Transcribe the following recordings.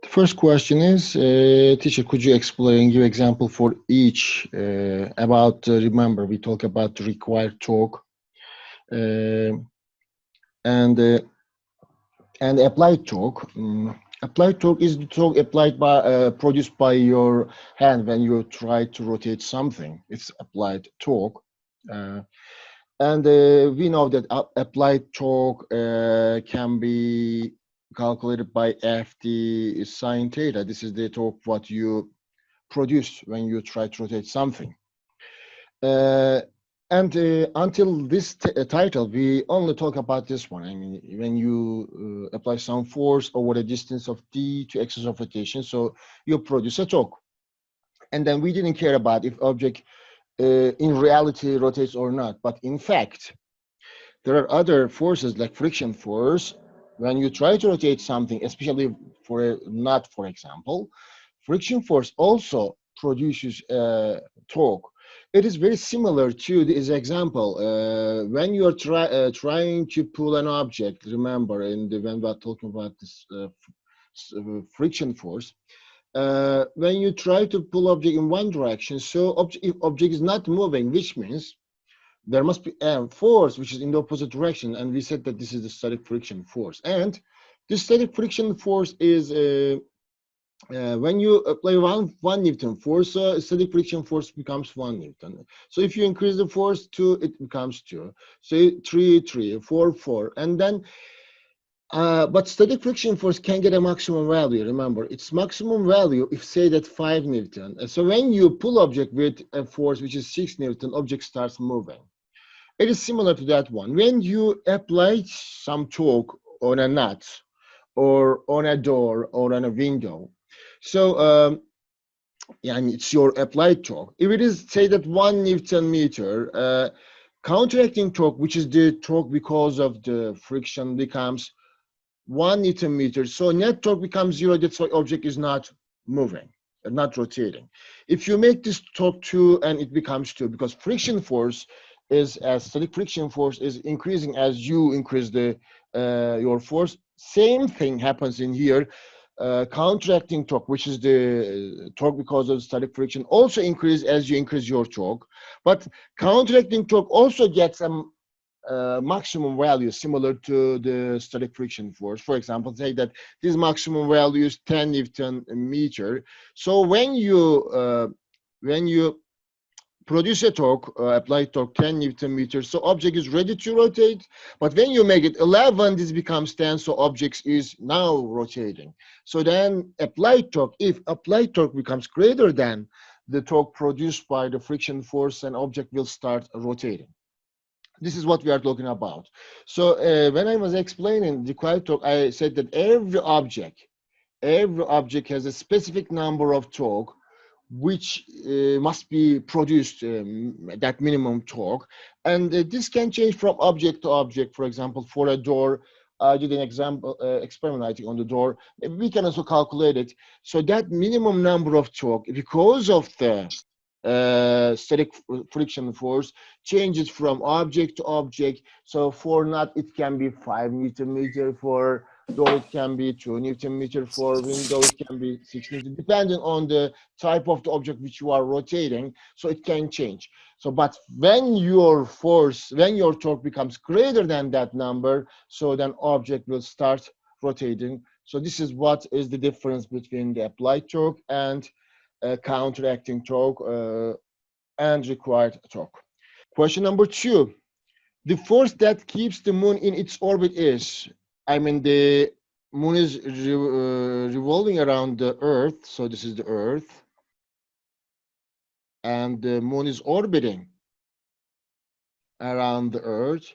First question is, teacher, could you explain, give example for each about, remember, we talk about the required torque and applied torque. Applied torque is the torque applied by, produced by your hand when you try to rotate something. It's applied torque. And we know that applied torque can be calculated by Ft sine theta. This is the torque what you produce when you try to rotate something. Until this title, we only talk about this one. I mean, when you apply some force over a distance of d to axis of rotation, so you produce a torque. And then we didn't care about if object in reality rotates or not. But in fact, there are other forces like friction force. When you try to rotate something, especially for a knot, for example, friction force also produces torque. It is very similar to this example. When you are trying to pull an object, remember, when we are talking about this friction force, when you try to pull object in one direction, so if object is not moving, which means there must be a force which is in the opposite direction, and we said that this is the static friction force. And this static friction force is when you apply one Newton force, static friction force becomes 1 Newton. So if you increase the force 2, it becomes 2. So 3, 4, and then but static friction force can get a maximum value. Remember, its maximum value if say that 5 Newton. So when you pull object with a force which is 6 Newton, object starts moving. It is similar to that one. When you apply some torque on a nut or on a door or on a window, so and it's your applied torque. If it is say that 1 Newton meter, counteracting torque, which is the torque because of the friction, becomes 1 Newton meter. So net torque becomes 0. That's why object is not moving, not rotating. If you make this torque 2, and it becomes 2, because friction force is, as static friction force is increasing as you increase the your force. Same thing happens in here. Counteracting torque, which is the torque because of static friction, also increase as you increase your torque. But counteracting torque also gets a maximum value similar to the static friction force. For example, say that this maximum value is 10 Newton meter. So when you produce a torque, applied torque 10 Newton meters, so object is ready to rotate. But when you make it 11, this becomes 10, so object is now rotating. So then applied torque, if applied torque becomes greater than the torque produced by the friction force, and object will start rotating. This is what we are talking about. So when I was explaining the required torque, I said that every object has a specific number of torque which must be produced, that minimum torque. And this can change from object to object. For example, for a door, I did an example, experiment on the door. We can also calculate it. So that minimum number of torque, because of the static friction force, changes from object to object. So for nut, it can be 5 Newton meter. For door, it can be 2 Newton meter. For window, it can be 6 Newton, depending on the type of the object which you are rotating. So it can change. So, but when your force, when your torque becomes greater than that number, so then object will start rotating. So this is what is the difference between the applied torque and counteracting torque and required torque. Question number 2. The force that keeps the moon in its orbit is, I mean, the moon is revolving around the Earth. So this is the Earth. And the moon is orbiting around the Earth.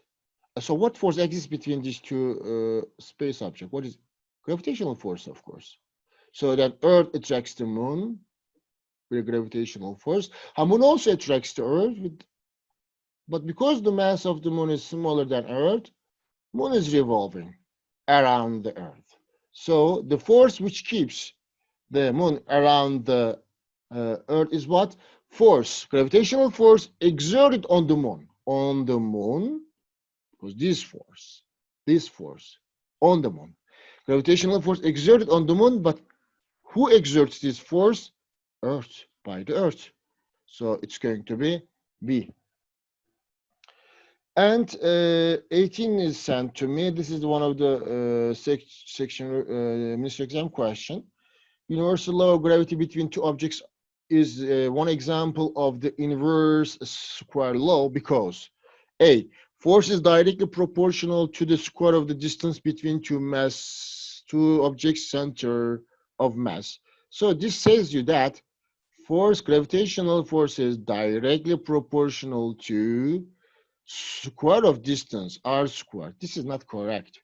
So what force exists between these two space objects? What is gravitational force, of course. So that Earth attracts the moon with gravitational force. The moon also attracts the Earth, but because the mass of the moon is smaller than Earth, moon is revolving around the Earth. So the force which keeps the moon around the Earth is what? Force, gravitational force exerted on the moon. On the moon, because this force on the moon. Gravitational force exerted on the moon, but Who exerts this force? Earth, by the Earth. So it's going to be B. And 18 is sent to me. This is one of the section ministry exam question. Universal law of gravity between two objects is one example of the inverse square law because A, force is directly proportional to the square of the distance between two objects' center of mass. So this says you that gravitational force is directly proportional to square of distance, r squared. This is not correct.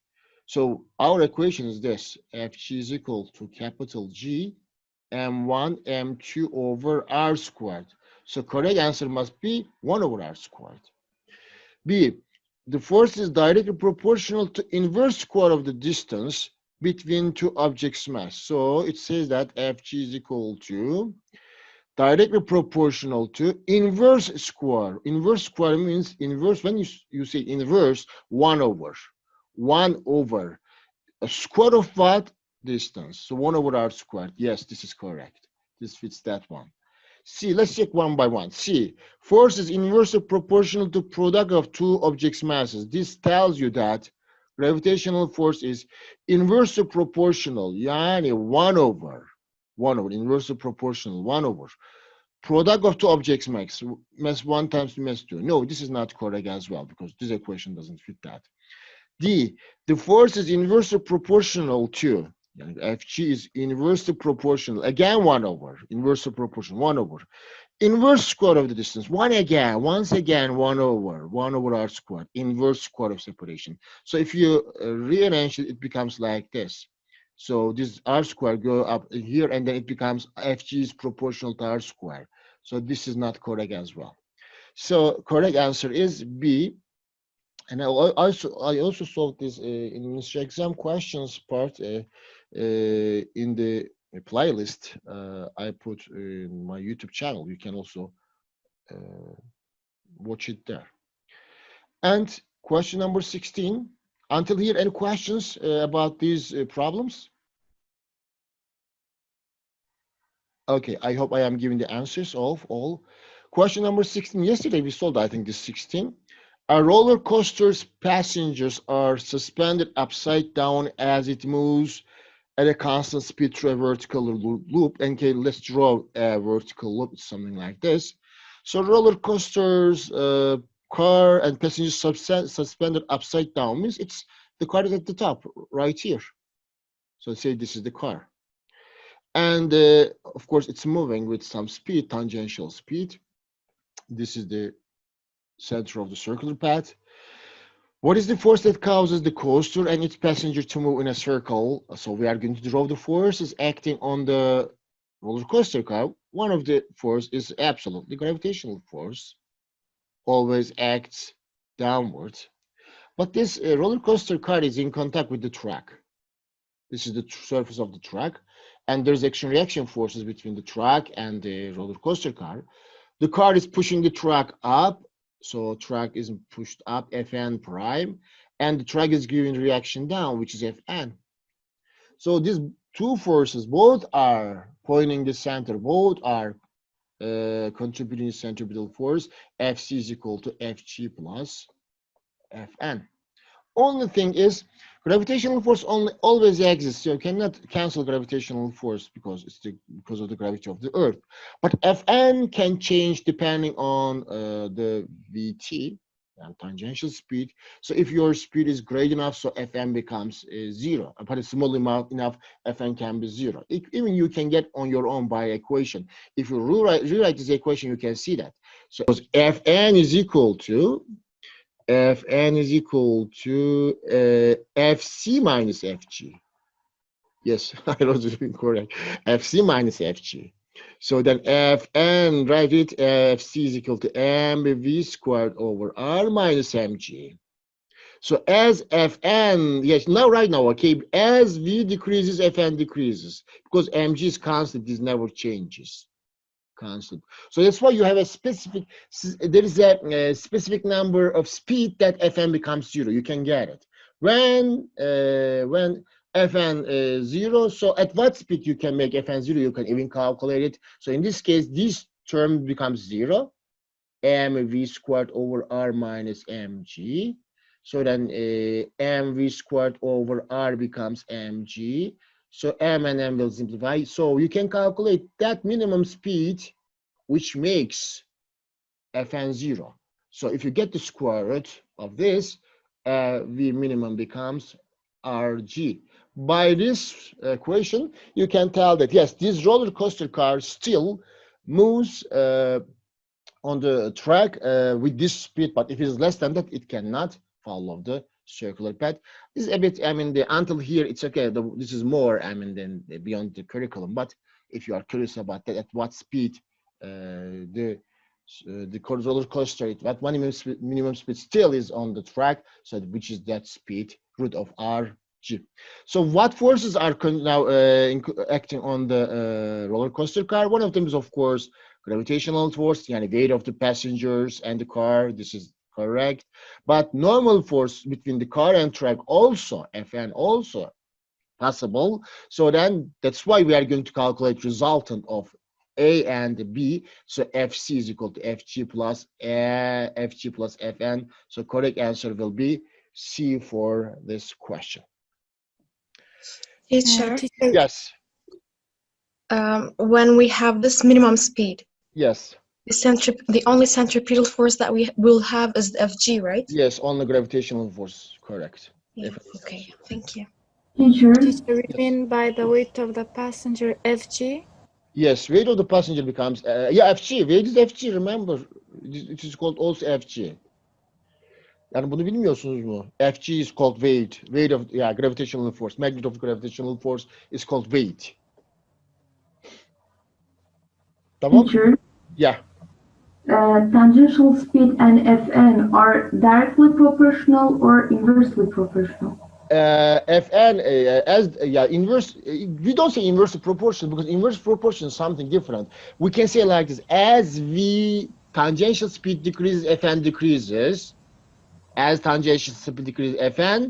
So our equation is this: Fg is equal to capital G m1 m2 over r squared. So correct answer must be 1 over r squared. B, the force is directly proportional to inverse square of the distance between two objects' mass. So it says that Fg is equal to directly proportional to inverse square. Inverse square means inverse, when you say inverse, 1 over. 1 over a square of what? Distance. So 1 over r squared. Yes, this is correct. This fits that one. C, let's check one by one. C, force is inversely proportional to product of two objects' masses. This tells you that gravitational force is inversely proportional, yani 1 over, inversely proportional, 1 over. Product of two objects mass 1 times mass 2. No, this is not correct as well because this equation doesn't fit that. D, the force is inversely proportional to, Fg is inversely proportional, again 1 over, inversely proportional, 1 over. Inverse square of the distance, once again, 1 over r squared, inverse square of separation. So if you rearrange it, it becomes like this. So this r squared go up here, and then it becomes Fg is proportional to r squared. So this is not correct as well. So correct answer is B. And I also solved this in ministry exam questions part in the playlist I put in my YouTube channel. You can also watch it there. And question number 16. Until here, any questions about these problems? Okay, I hope I am giving the answers of all. Question number 16. Yesterday we solved, I think, this 16. A roller coaster's passengers are suspended upside down as it moves at a constant speed through a vertical loop. And okay, let's draw a vertical loop, something like this. So roller coasters, car and passengers suspended upside down means it's the car is at the top, right here. So say this is the car. And of course, it's moving with some speed, tangential speed. This is the center of the circular path. What is the force that causes the coaster and its passenger to move in a circle? So we are going to draw the forces acting on the roller coaster car. One of the force is absolutely gravitational force, always acts downwards. But this roller coaster car is in contact with the track. This is the surface of the track, and there's action reaction forces between the track and the roller coaster car. The car is pushing the track up. So track is pushed up, Fn prime, and the track is giving reaction down, which is Fn. So these two forces, both are pointing the center, both are contributing to centripetal force. Fc is equal to Fg plus Fn. Only thing is, gravitational force always exists. You cannot cancel gravitational force because of the gravity of the Earth. But Fn can change depending on the Vt and tangential speed. So if your speed is great enough, so Fn becomes 0. But it's small enough, Fn can be 0. Even you can get on your own by equation. If you rewrite this equation, you can see that. So Fn is equal to Fn is equal to Fc minus Fg. Yes, I was doing correct. Fc minus Fg. So then Fn, write it, Fc is equal to mv squared over r minus mg. So as Fn, yes, right now, okay, as v decreases, Fn decreases. Because mg is constant, this never changes. Constant. So that's why you have a specific, there is a specific number of speed that Fn becomes 0. You can get it. When Fn is 0. So at what speed you can make Fn 0? You can even calculate it. So in this case, this term becomes 0. mv squared over r minus mg. So then mv squared over r becomes mg. So m and m will simplify. So you can calculate that minimum speed, which makes Fn 0. So if you get the square root of this, V minimum becomes Rg. By this equation, you can tell that, yes, this roller coaster car still moves on the track with this speed, but if it is less than that, it cannot follow the circular path. This is a bit, I mean, until here, it's okay. This is more, I mean, than beyond the curriculum. But if you are curious about that, at what speed the roller coaster, at minimum speed still is on the track, so which is that speed, root of r g. So what forces are now acting on the roller coaster car? One of them is, of course, gravitational force, the weight of the passengers and the car. This is correct. But normal force between the car and track also, Fn also possible. So then that's why we are going to calculate resultant of A and B. So Fc is equal to Fg plus Fn. So correct answer will be C for this question. Teacher, Yes. when we have this minimum speed, Yes. the only centripetal force that we will have is the Fg, right? Yes, only gravitational force. Correct. Yeah. Okay. Thank you. Teacher, We Yes. mean by the weight of the passenger Fg? Yes, weight of the passenger becomes yeah, Fg. Weight is Fg. Remember, it is called also Fg. Yani bunu bilmiyorsunuz mu? Fg is called weight. Weight of gravitational force. Magnitude of gravitational force is called weight. Tamam? teacher, Yeah. tangential speed and Fn are directly proportional or inversely proportional? Fn inverse. We don't say inverse proportion because inverse proportion is something different. We can say like this: as V tangential speed decreases, Fn decreases. As tangential speed decreases, Fn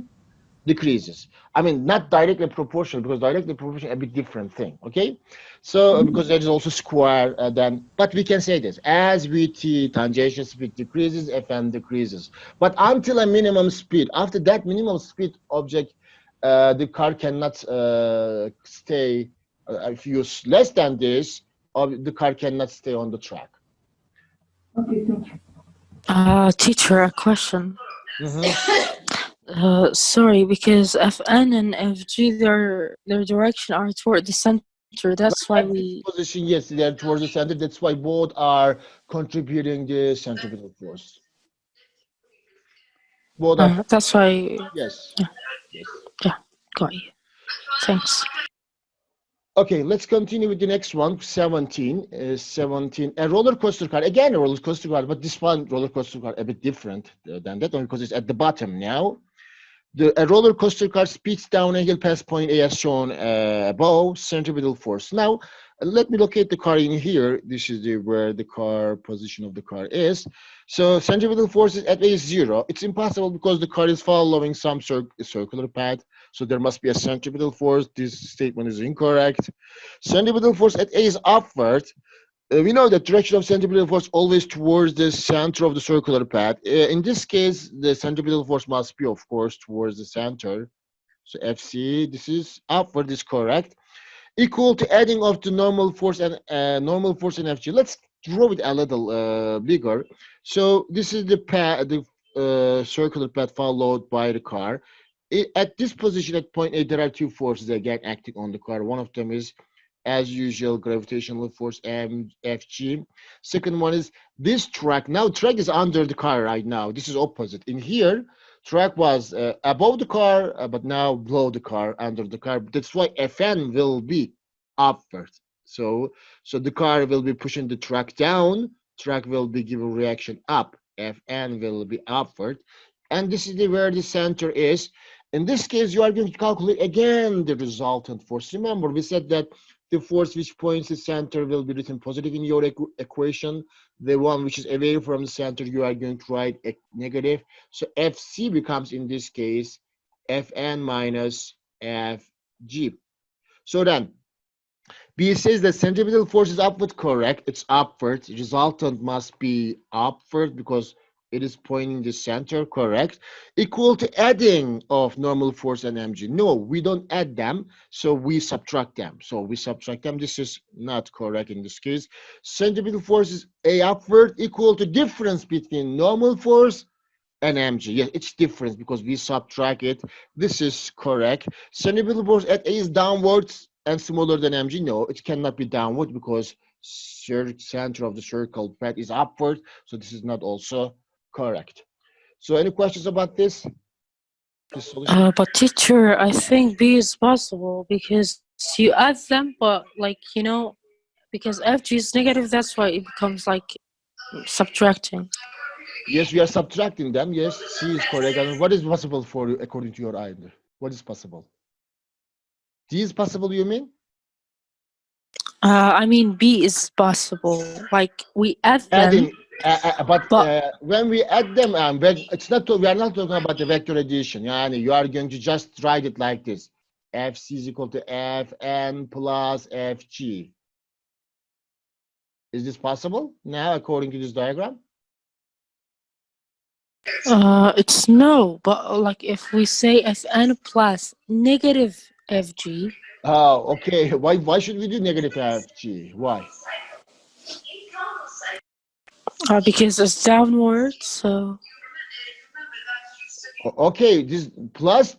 decreases. I mean, not directly proportional, because directly proportional is a bit different thing. Okay, so because there is also square, then, but we can say this: as Vt tangential speed decreases, Fn decreases. But until a minimum speed, after that minimum speed object, the car cannot stay. If you use less than this, the car cannot stay on the track. Okay, thank you. Teacher, a question. Mm-hmm. Sorry, because Fn and Fg, their direction are toward the center. That's why we. Position, yes, they're towards the center. That's why both are contributing the centripetal force. Both are. That's why. Yes. Yeah. Yes. Yeah. Got you. Thanks. Okay, let's continue with the next one. 17. 17. A roller coaster car. Again, a roller coaster car, but this one roller coaster car a bit different than that one because it's at the bottom now. A roller coaster car speeds down a hill past point A as shown above, centripetal force. Now, let me locate the car in here. This is where the car position of the car is. So centripetal force is at A is 0. It's impossible because the car is following some circular path. So there must be a centripetal force. This statement is incorrect. Centripetal force at A is upward. We know that direction of centripetal force always towards the center of the circular path. In this case, the centripetal force must be, of course, towards the center. So Fc, this is upward, is correct. Equal to adding of the normal force and Fg. Let's draw it a little bigger. So this is the path, the circular path followed by the car. At this position, at point A, there are two forces again acting on the car. One of them is, as usual, gravitational force Fg. Second one is this track. Now track is under the car right now. This is opposite. In here, track was above the car, but now below the car, under the car. That's why Fn will be upward. So the car will be pushing the track down. Track will be giving reaction up. Fn will be upward. And this is where the center is. In this case, you are going to calculate again the resultant force. Remember, we said that the force which points the center will be written positive in your equation. The one which is away from the center, you are going to write a negative. So Fc becomes, in this case, Fn minus F G. So then, B says that centripetal force is upward, correct. It's upward. Resultant must be upward because it is pointing the center, correct. Equal to adding of normal force and mg. No, we don't add them, so we subtract them. So we subtract them. This is not correct in this case. Centripetal force is A upward equal to difference between normal force and mg. Yes, it's difference because we subtract it. This is correct. Centripetal force at A is downwards and smaller than mg. No, it cannot be downward because center of the circle path is upward. So this is not also correct. So any questions about this? This solution? But teacher, I think B is possible because you add them, but like, you know, because FG is negative, that's why it becomes like subtracting. Yes, we are subtracting them. Yes, C is correct. And what is possible for you according to your idea? What is possible? D is possible, you mean? I mean, B is possible. Like we add them, Adding, but but when we add them, it's not. We are not talking about the vector addition. Yani you are going to just write it like this: Fc is equal to Fn plus Fg. Is this possible now according to this diagram? it's no. But like if we say Fn plus negative Fg, Oh, okay. Why should we do negative Fg? Why? because it's downward, so Okay, this plus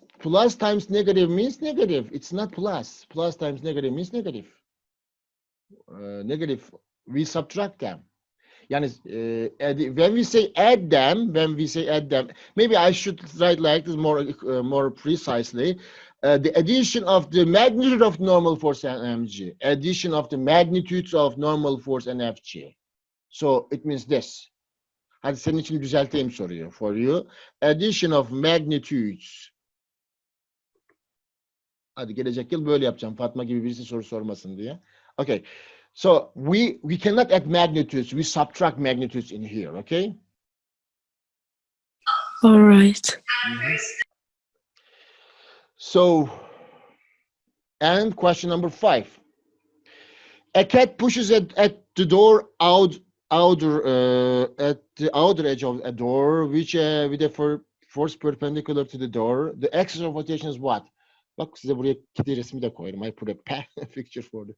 times negative means negative. It's not plus. Plus times negative means negative. Negative. We subtract them. When we say add them, maybe I should write like this more precisely. The addition of the magnitude of normal force and mg, addition of the magnitudes of normal force and fg. So it means this. Hadi senin için düzelteyim soruyu for you. Addition of magnitudes. Hadi gelecek yıl böyle yapacağım. Fatma gibi birisi soru sormasın diye. Okay. So we cannot add magnitudes. We subtract magnitudes in here, okay? all right. So, and question number 5. A cat pushes at the door at the outer edge of a door, which with a force perpendicular to the door. The axis of rotation is what? Bak size buraya kedi resmi de koyarım. I put a picture for you.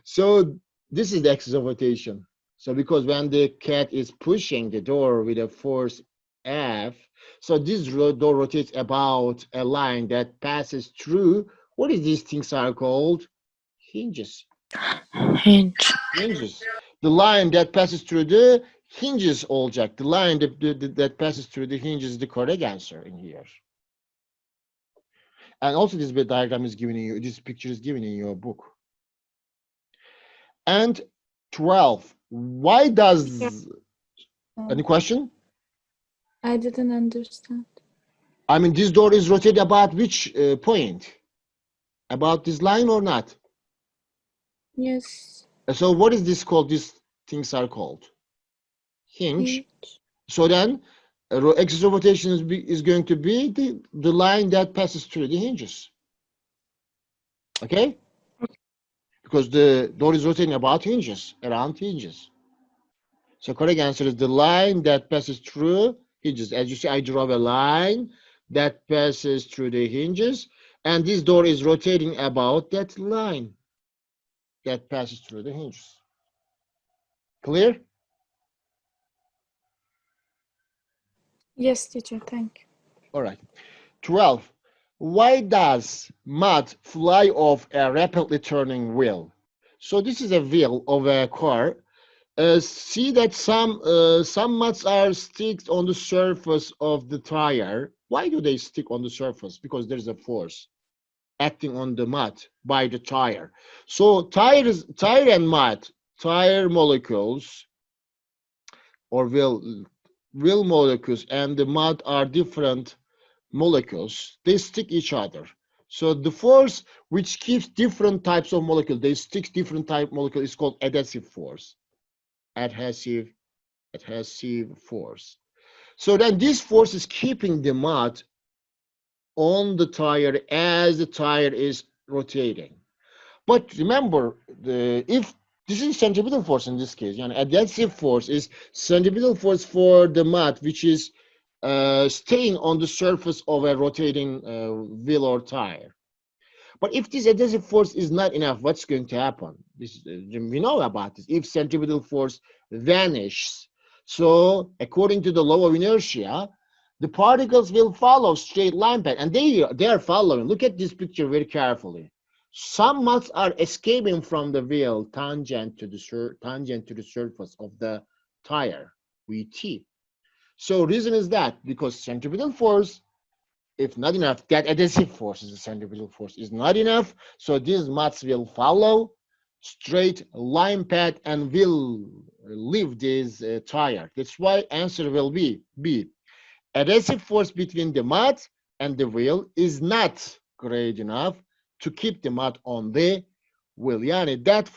So this is the axis of rotation. So because when the cat is pushing the door with a force F, so this door rotates about a line that passes through, what is these things are called? Hinges. Hinges. The line that passes through the hinges olacak. The line that passes through the hinges is the correct answer in here. And also this diagram is given in you, this picture is given in your book. And 12. Why does any question? I didn't understand. I mean, this door is rotated about which point? About this line or not? Yes. So what is this called? These things are called hinge. So then axis of rotation is going to be the line that passes through the hinges. Okay? Because the door is rotating about hinges, around hinges. So correct answer is the line that passes through hinges. As you see, I draw a line that passes through the hinges, and this door is rotating about that line that passes through the hinges. Clear? Yes, teacher, thank you. All right. 12. Why does mud fly off a rapidly turning wheel? So this is a wheel of a car. See that some muds are sticked on the surface of the tire. Why do they stick on the surface? Because there's a force acting on the mud by the tire. So tire and mud, tire molecules or wheel molecules and the mud are different molecules. They stick each other. So the force which keeps different types of molecules, they stick different type molecules is called adhesive force. Adhesive force. So then this force is keeping the mud on the tire as the tire is rotating. But remember, if this is centripetal force in this case, adhesive force is centripetal force for the mud, which is staying on the surface of a rotating wheel or tire. But if this adhesive force is not enough, what's going to happen? We know about this. If centripetal force vanishes, so according to the law of inertia, the particles will follow straight line path, and they are following. Look at this picture very carefully. Some muds are escaping from the wheel tangent to the surface of the tire, VT. So reason is that because centripetal force, if not enough, that adhesive force is the centripetal force is not enough, so these muds will follow straight line path and will leave this tire. That's why answer will be B. Adhesive force between the mud and the wheel is not great enough to keep the mud on the wheel. Yani that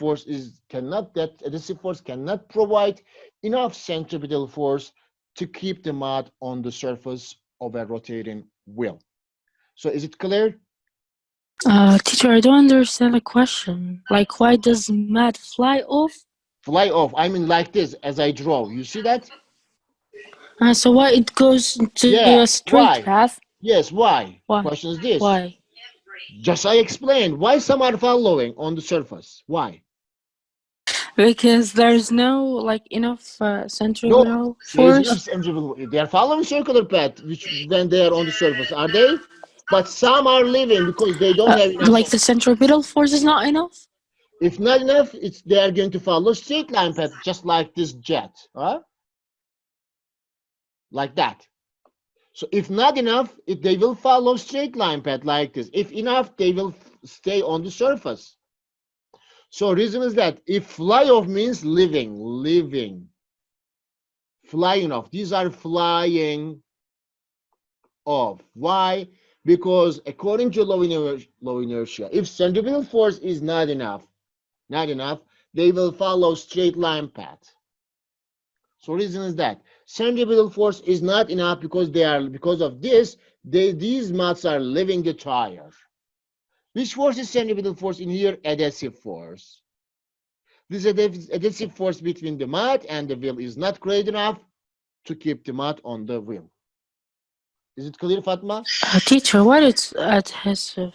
adhesive force cannot provide enough centripetal force to keep the mud on the surface of a rotating wheel. So is it clear? Teacher, I don't understand the question. Like, why does mud fly off? Fly off. I mean like this, as I draw. You see that? So why it goes to a straight why? path? Yes, why? Why? Question is this. Why? Just I explained. Why some are following on the surface? Why? Because there's no like enough centripetal There is force. enough centrifugal. They are following circular path, which when they are on the surface, are they? But some are leaving because they don't have enough. Like the centripetal force is not enough. If not enough, they are going to follow straight line path, just like this jet, huh? Like that. So if not enough, they will follow straight line path like this. If enough, they will stay on the surface. So reason is that if fly off means living, flying off. These are flying off. Why? Because according to low inertia, if centripetal force is not enough, they will follow straight line path. So reason is that centripetal force is not enough because of this, these muds are leaving the tire. Which force is centripetal force in here? Adhesive force. This adhesive force between the mud and the wheel is not great enough to keep the mud on the wheel. Is it clear, Fatma? Teacher, what is adhesive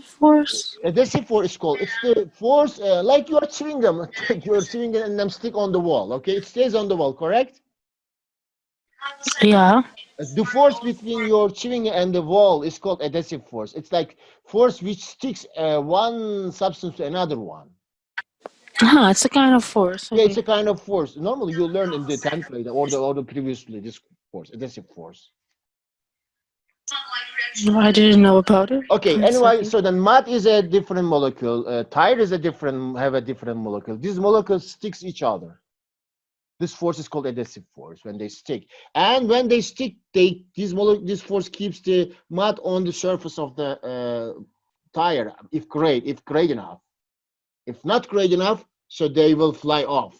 force? Adhesive force is called. It's the force like you are chewing them. You're chewing them and them stick on the wall. Okay, it stays on the wall. Correct? Yeah. The force between your chewing and the wall is called adhesive force. It's like force which sticks one substance to another one. It's a kind of force. Yeah, it's a kind of force. Normally, you learn in the 10th grade or the previously this force, adhesive force. I didn't know about it. Okay, anyway, so then mud is a different molecule. Tire is have a different molecule. These molecules sticks each other. This force is called adhesive force when they stick. And when they stick, this force keeps the mud on the surface of the tire if great enough. If not great enough, so they will fly off.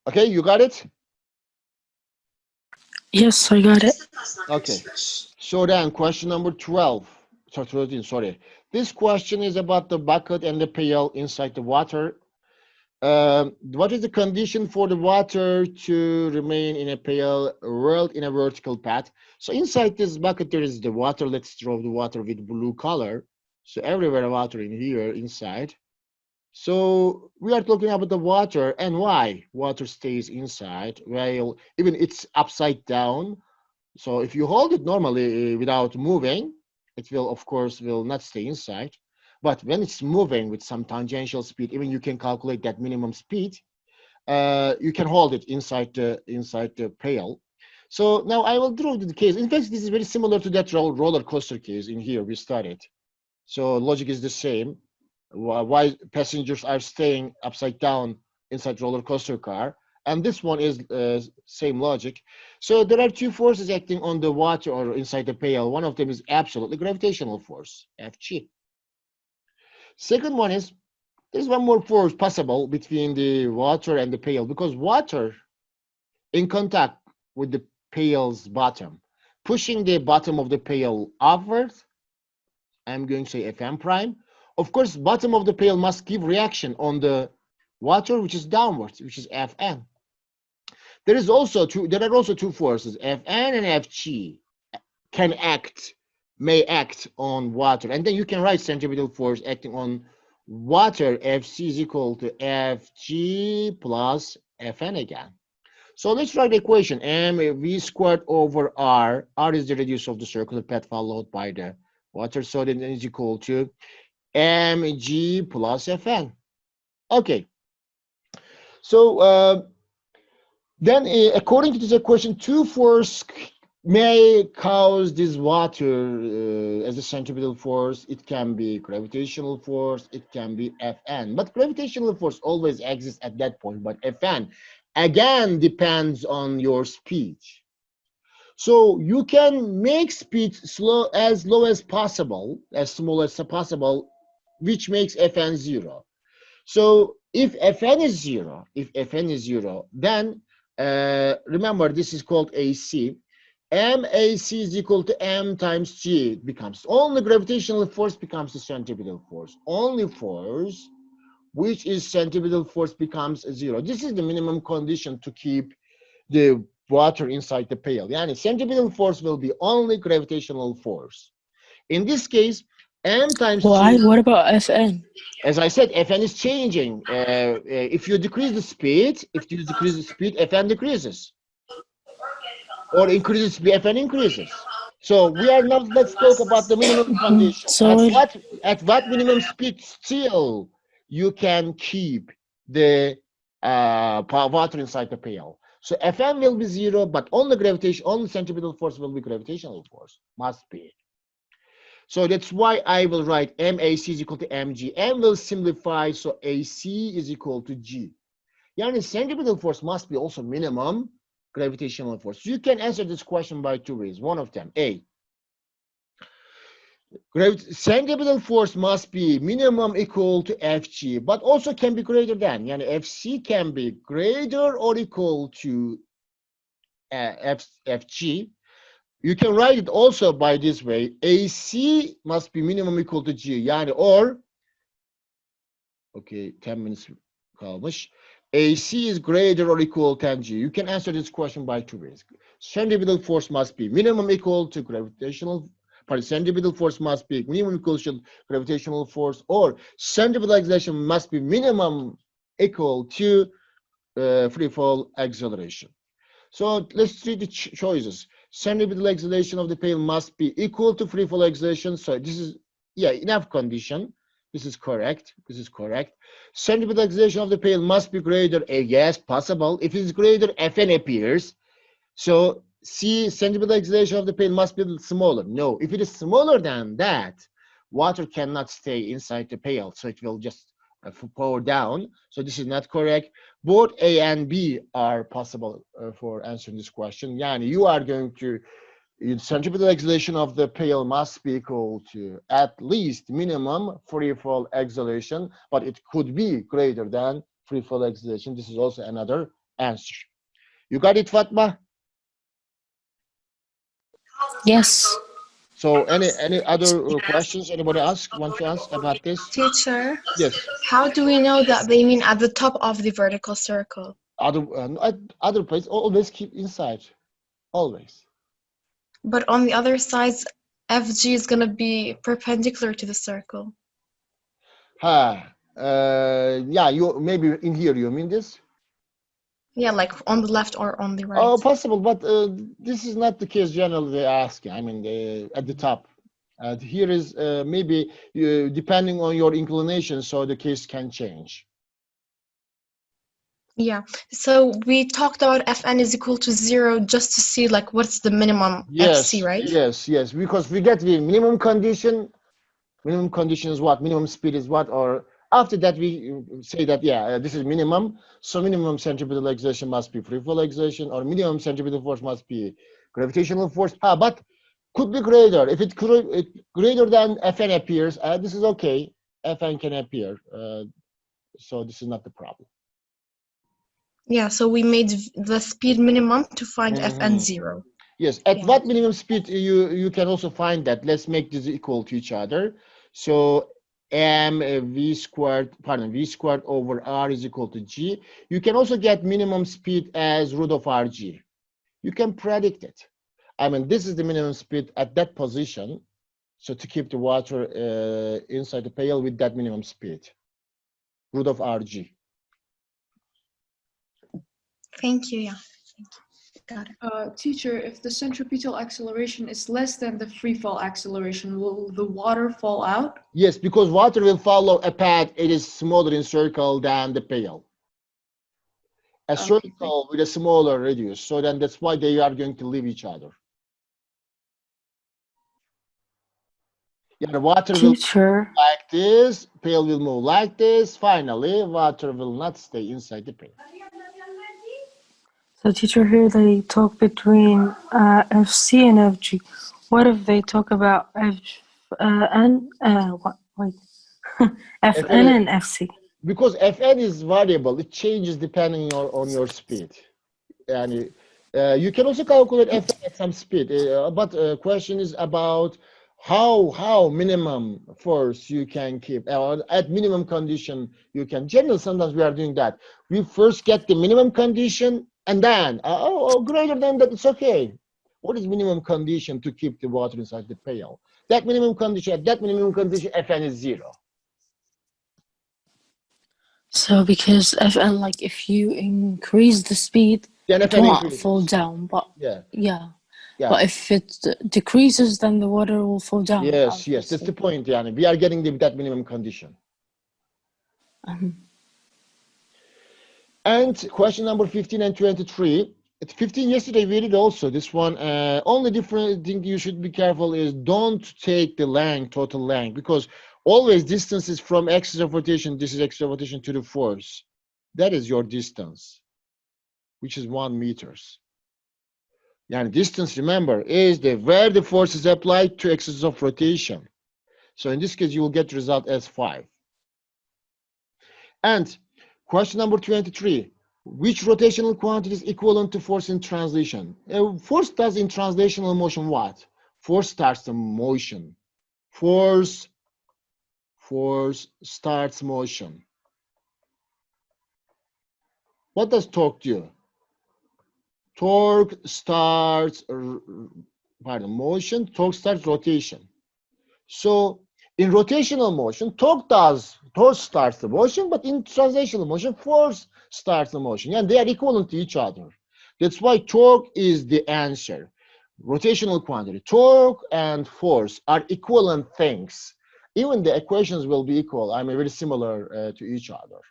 Okay, you got it? Yes, I got it. Okay. So then question number 12. So 13, sorry. This question is about the bucket and the pail inside the water. What is the condition for the water to remain in a pail rolled in a vertical path? So inside this bucket, there is the water. Let's draw the water with blue color. So everywhere water in here inside. So we are talking about the water and why water stays inside while even it's upside down. So if you hold it normally without moving, it will, of course, will not stay inside. But when it's moving with some tangential speed, even you can calculate that minimum speed, you can hold it inside the pail. So now I will draw the case. In fact, this is very similar to that roller coaster case in here we studied. So logic is the same. Why passengers are staying upside down inside roller coaster car. And this one is same logic. So there are two forces acting on the water or inside the pail. One of them is absolutely gravitational force, Fg. Second one is, there's one more force possible between the water and the pail, because water in contact with the pail's bottom, pushing the bottom of the pail upwards I'm going to say Fn prime. Of course, bottom of the pail must give reaction on the water, which is downwards, which is Fn. There are also two forces, Fn and Fg, may act on water. And then you can write centripetal force acting on water, Fc is equal to Fg plus Fn again. So let's write the equation, mv squared over r. R is the radius of the circular path followed by the water, so then is equal to mg plus Fn. Okay. So then according to this equation, two force may cause this water as a centripetal force. It can be gravitational force, it can be Fn. But gravitational force always exists at that point, but Fn again depends on your speed. So you can make speed low as possible, as small as possible, which makes Fn 0. So if Fn is 0, then remember this is called AC. MAC is equal to M times G. It becomes only gravitational force becomes the centripetal force. Only force which is centripetal force becomes 0. This is the minimum condition to keep the water inside the pail. Yani centripetal force will be only gravitational force. In this case, M times Why? G. What about Fn? As I said, Fn is changing. If you decrease the speed, Fn decreases. Or increases speed, Fn increases. So we are not. Let's talk about the minimum condition. So At what minimum speed still you can keep the water inside the pail? So Fn will be 0, but only centripetal force will be gravitational force. Must be. So that's why I will write MAC is equal to MG. M will simplify, so AC is equal to G. Yani centripetal force must be also minimum gravitational force. You can answer this question by two ways. One of them, A. Centripetal force must be minimum equal to Fg, but also can be greater than. Yani Fc can be greater or equal to Fg. You can write it also by this way. AC must be minimum equal to G. Yani or, okay, 10 minutes kalmış. AC is greater or equal to G. You can answer this question by two ways. Centripetal force must be minimum equal to centripetal force must be minimum equal to gravitational force, or centripetal acceleration must be minimum equal to free fall acceleration. So let's see the choices. Centripetal acceleration of the pail must be equal to free fall acceleration. So this is, yeah, enough condition. This is correct. This is correct. Centripetal acceleration of the pail must be greater. Yes, possible. If it is greater, Fn appears. So C, centripetal acceleration of the pail must be smaller. No, if it is smaller than that, water cannot stay inside the pail. So it will just pour down. So this is not correct. Both A and B are possible for answering this question. Yani you are going to, centripetal acceleration of the pail must be equal to at least minimum free fall acceleration, but it could be greater than free fall acceleration. This is also another answer. You got it, Fatma? yes. So any other questions anybody want to ask about this? Teacher, Yes. how do we know that they mean at the top of the vertical circle? Other place, always keep inside, always. But on the other sides, FG is going to be perpendicular to the circle. Yeah, you maybe in here you mean this? Yeah, like on the left or on the right. Oh, possible, but this is not the case generally they ask. I mean, at the top. Here is maybe depending on your inclination, so the case can change. Yeah, so we talked about Fn is equal to 0 just to see like what's the minimum FC, right? Yes, because we get the minimum condition. Minimum condition is what? Minimum speed is what? Or after that we say that, yeah, this is minimum. So minimum centripetal acceleration must be free fall acceleration, or minimum centripetal force must be gravitational force. But could be greater. If it greater than Fn appears, this is okay. Fn can appear. So this is not the problem. Yeah, so we made the speed minimum to find Fn 0. Yes, at what minimum speed you can also find that. Let's make this equal to each other. So v squared over r is equal to g. You can also get minimum speed as root of rg. You can predict it. I mean, this is the minimum speed at that position. So to keep the water inside the pail with that minimum speed, root of rg. Thank you. Yeah. Got it. Teacher, if the centripetal acceleration is less than the free fall acceleration, will the water fall out? Yes, because water will follow a path. It is smaller in circle than the pail. A circle with a smaller radius. So then that's why they are going to leave each other. Yeah, the water will move like this, pail will move like this. Finally, water will not stay inside the pail. So teacher, here they talk between FC and FG. What if they talk about FN and FC? Because Fn is variable, it changes depending on your speed. And you can also calculate Fn at some speed, but question is about how minimum force you can keep, or at minimum condition you can. Generally, sometimes we are doing that. We first get the minimum condition, and then greater than that, it's okay. What is minimum condition to keep the water inside the pail? That minimum condition, at that minimum condition, Fn is 0. So because Fn, like if you increase the speed, then it won't fall down. But yeah. But if it decreases, then the water will fall down. Yes, yes, that's the point, Yani. We are getting that minimum condition. And question number 15 and 23. At 15, yesterday we did also this one. Only different thing you should be careful is don't take the length, total length, because always distance is from axis of rotation. This is axis of rotation to the force. That is your distance, which is 1 meters. And distance, remember, is where the force is applied to axis of rotation. So in this case, you will get the result as 5. And question number 23. Which rotational quantity is equivalent to force in translation? Force does in translational motion what? Force starts the motion. Force starts motion. What does torque do? Torque starts motion, torque starts rotation. So in rotational motion, torque starts the motion, but in translational motion, force starts the motion. And they are equivalent to each other. That's why torque is the answer. Rotational quantity, torque and force are equivalent things. Even the equations will be equal. I mean, very similar to each other.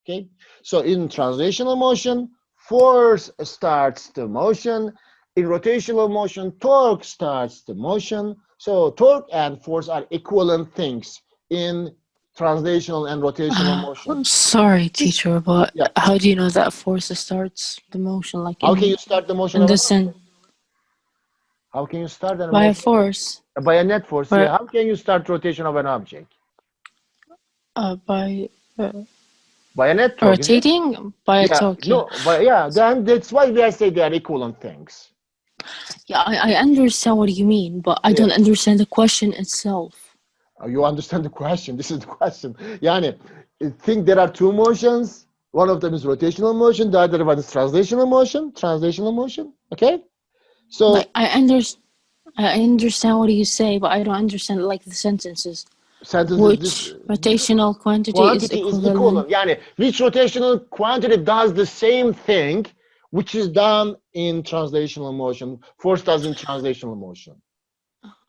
Okay, so in translational motion, force starts the motion. In rotational motion, torque starts the motion. So torque and force are equivalent things in translational and rotational motion. Sorry, teacher, but how do you know that force starts the motion? Like how can you start the motion? How can you start by a force? By a net force. Yeah. How can you start rotation of an object? By a net torque. Rotating by a torque. No, but then that's why we say they are equivalent things. Yeah, I understand what you mean, but I don't understand the question itself. You understand the question. This is the question. Yani, think there are two motions. One of them is rotational motion. The other one is translational motion. Translational motion. Okay. So like, I understand what you say, but I don't understand like the sentences. Which rotational quantity is equivalent? Yani, which rotational quantity does the same thing, which is done in translational motion? Force does in translational motion.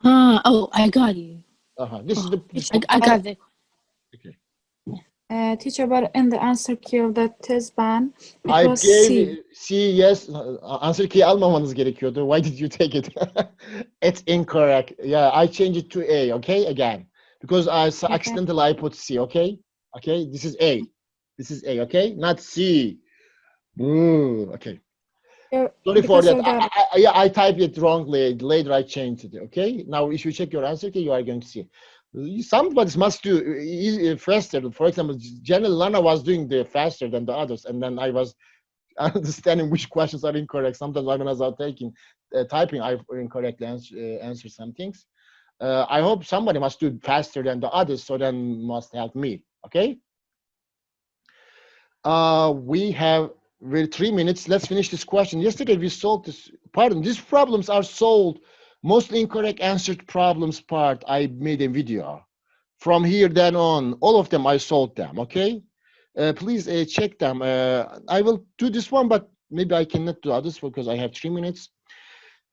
Oh, I got you. This is the. I got it. Okay. Teacher, but in the answer key of the test ban, I gave C. Yes, answer key almamanız gerekiyordu. Why did you take it? It's incorrect. Yeah, I changed it to A. Okay, again, because I accidentally put C. Okay, this is A. This is A. Okay, not C. Okay. Sorry for that. I typed it wrongly. Later I changed it. Okay. Now, if you check your answer key, you are going to see. Somebody must do faster. For example, General Lana was doing the faster than the others, and then understanding which questions are incorrect. Sometimes when I was typing, I incorrectly answer some things. I hope somebody must do faster than the others, so then must help me. Okay. We have 3 minutes. Let's finish this question. Yesterday we solved this. Pardon. These problems are solved. Mostly incorrect answered problems part. I made a video. From here then on, all of them I solved them. Okay. Please check them. I will do this one, but maybe I cannot do others because I have 3 minutes.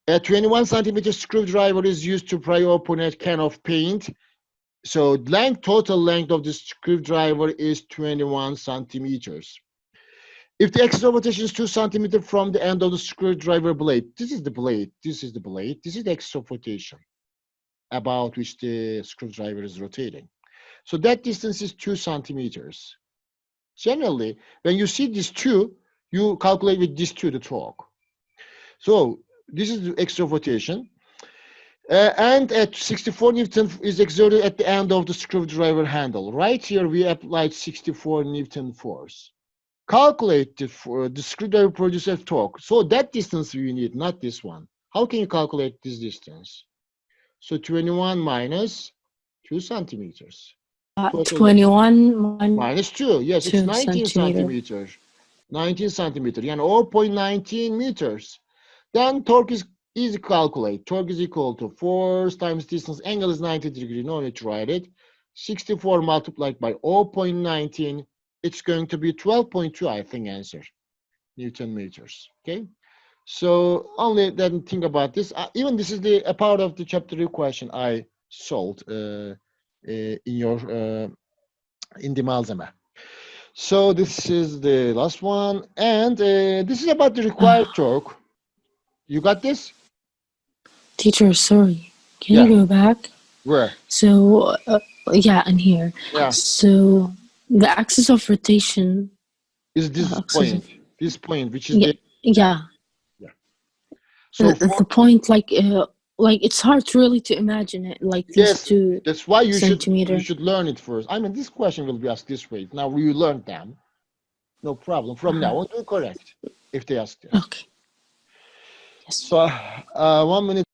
A 21 centimeter screwdriver is used to pry open a can of paint. So total length of the screwdriver is 21 centimeters. If the axis of rotation is 2 centimeters from the end of the screwdriver blade, this is the blade, this is the blade, this is the axis of rotation about which the screwdriver is rotating. So that distance is 2 centimeters. Generally, when you see this 2, you calculate with this 2 the torque. So this is the axis of rotation. And at 64 Newton is exerted at the end of the screwdriver handle. Right here, we applied 64 Newton force. Calculate the screwdriver produces torque. So that distance we need, not this one. How can you calculate this distance? So 21 minus 2 centimeters. 21 minus 2. Yes, it's 19 centimeters. 19 centimeters, and 0.19 meters. Then torque is easy to calculate. Torque is equal to force times distance. Angle is 90 degrees. No need to write it. 64 multiplied by 0.19. It's going to be 12.2, I think, answer. Newton meters. Okay. So only then think about this. Even this is a part of the chapter 2 question I solved in the malzeme. So this is the last one, and this is about the required torque. You got this? Teacher, sorry. Can you go back? Where? So, yeah, in here. Yeah. So, the axis of rotation is this point. This point, which is the... Yeah. Yeah. So the point, like it's hard really to imagine it, like these 2 that's why you centimeters. should learn it first. I mean, this question will be asked this way. Now you learned them. No problem. From now on, do correct if they ask this. Okay. Yes. So 1 minute.